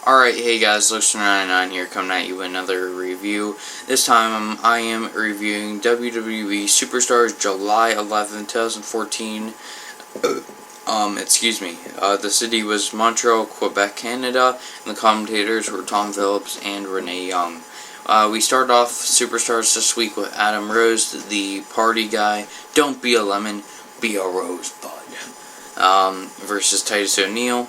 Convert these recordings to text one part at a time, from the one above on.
Alright, hey guys, Luxor99 here, coming at you with another review. This time I am reviewing WWE Superstars July 11, 2014. The city was Montreal, Quebec, Canada, and the commentators were Tom Phillips and Renee Young. We start off Superstars this week with Adam Rose, the party guy. Don't be a lemon, be a rosebud. Versus Titus O'Neil.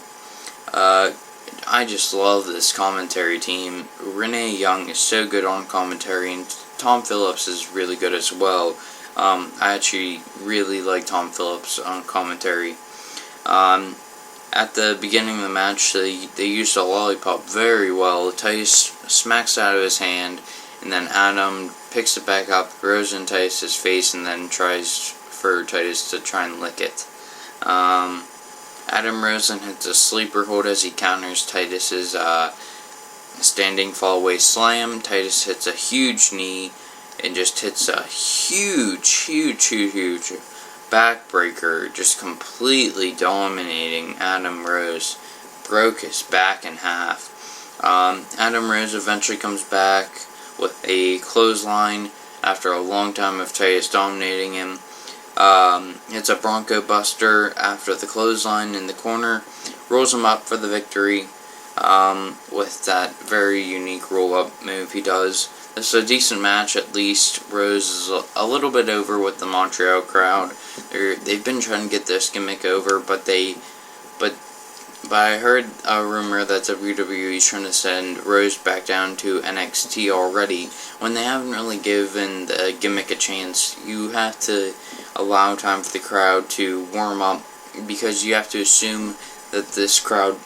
I just love this commentary team. Renee Young is so good on commentary, and Tom Phillips is really good as well. I actually really like Tom Phillips on commentary. At the beginning of the match, they used a lollipop very well. Titus smacks it out of his hand, and then Adam picks it back up, throws in Titus's face, and then tries for Titus to try and lick it. Adam Rosen hits a sleeper hold as he counters Titus's standing fallaway slam. Titus hits a huge knee and just hits a huge backbreaker, just completely dominating Adam Rose. Broke his back in half. Adam Rose eventually comes back with a clothesline after a long time of Titus dominating him. It's a Bronco Buster after the clothesline in the corner, rolls him up for the victory with that very unique roll-up move he does. It's a decent match, at least. Rose is a little bit over with the Montreal crowd. They've been trying to get this gimmick over, but I heard a rumor that WWE is trying to send Rose back down to NXT already. When they haven't really given the gimmick a chance, you have to allow time for the crowd to warm up, because you have to assume that this crowd,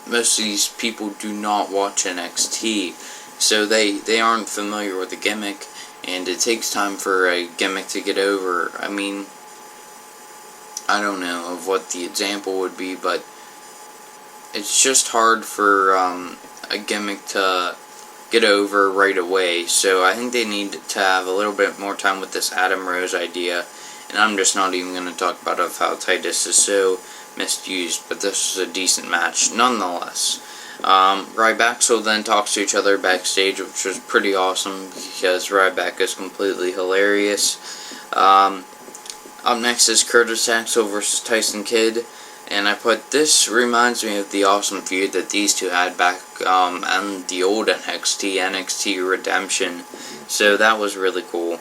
most of these people do not watch NXT, so they aren't familiar with the gimmick, and it takes time for a gimmick to get over. I mean, I don't know of what the example would be, but it's just hard for a gimmick to get over right away, so I think they need to have a little bit more time with this Adam Rose idea. And I'm just not even going to talk about how Titus is so misused, but this is a decent match nonetheless. Ryback then talks to each other backstage, which was pretty awesome because Ryback is completely hilarious. Up next is Curtis Axel versus Tyson Kidd, and I put, this reminds me of the awesome feud that these two had back on the old NXT Redemption, so that was really cool.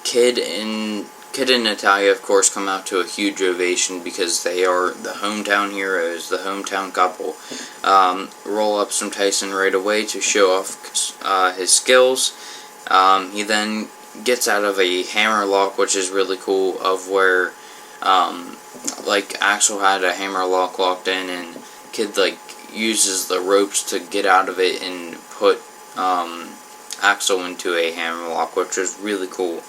Kid and Natalya, of course, come out to a huge ovation because they are the hometown heroes, the hometown couple. Roll up some Tyson right away to show off his skills. He then gets out of a hammerlock, which is really cool, of where Axel had a hammerlock locked in, and Kid uses the ropes to get out of it and put Axel into a hammerlock, which was really cool.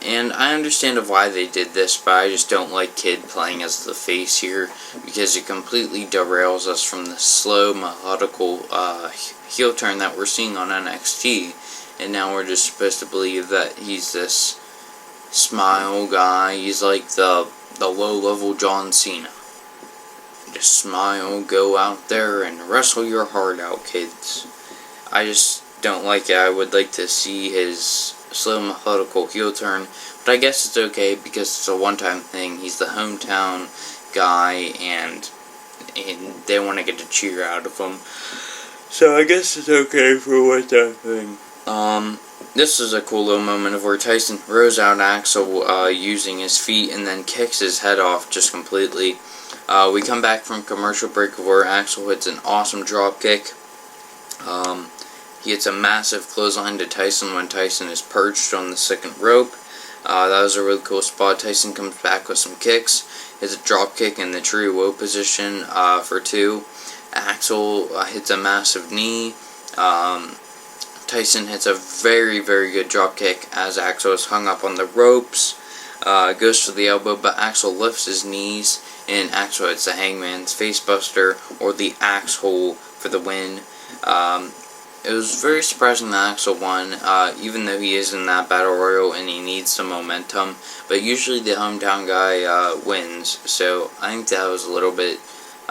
And I understand of why they did this, but I just don't like Kid playing as the face here, because it completely derails us from the slow, methodical heel turn that we're seeing on NXT, and now we're just supposed to believe that he's this smile guy. He's like the low-level John Cena. Just smile, go out there, and wrestle your heart out, kids. I just don't like it. I would like to see his slow, methodical heel turn, but I guess it's okay because it's a one-time thing. He's the hometown guy, and they want to get a cheer out of him, so I guess it's okay for a one-time thing. This is a cool little moment of where Tyson throws out Axel using his feet and then kicks his head off just completely. We come back from commercial break where Axel hits an awesome drop kick. He hits a massive clothesline to Tyson when Tyson is perched on the second rope. That was a really cool spot. Tyson comes back with some kicks. Hits a drop kick in the true woe position for 2. Axel hits a massive knee. Tyson hits a very good drop kick as Axel is hung up on the ropes. Goes for the elbow, but Axel lifts his knees, and Axel hits the Hangman's Facebuster, or the Axe Hole, for the win. It was very surprising that Axel won, even though he is in that Battle Royal and he needs some momentum, but usually the hometown guy wins, so I think that was a little bit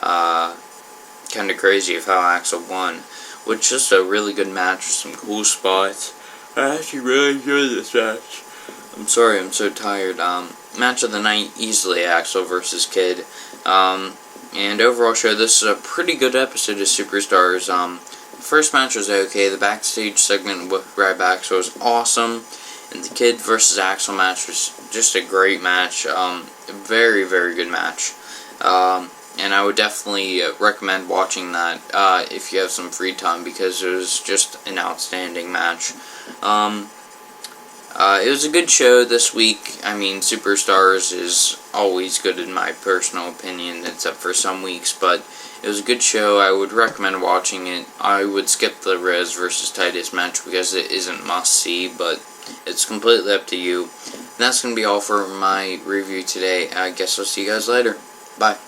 Kind of crazy of how Axel won. With just a really good match with some cool spots. I actually really enjoyed this match. I'm sorry, I'm so tired. Match of the night, easily Axel versus Kid. And overall show, this is a pretty good episode of Superstars. The first match was okay. The backstage segment with Ryback was awesome. And the Kid versus Axel match was just a great match. Very, very good match. And I would definitely recommend watching that if you have some free time, because it was just an outstanding match. It was a good show this week. I mean, Superstars is always good in my personal opinion, except for some weeks, but it was a good show. I would recommend watching it. I would skip the Rez versus Titus match because it isn't must-see, but it's completely up to you. And that's going to be all for my review today. I guess I'll see you guys later. Bye.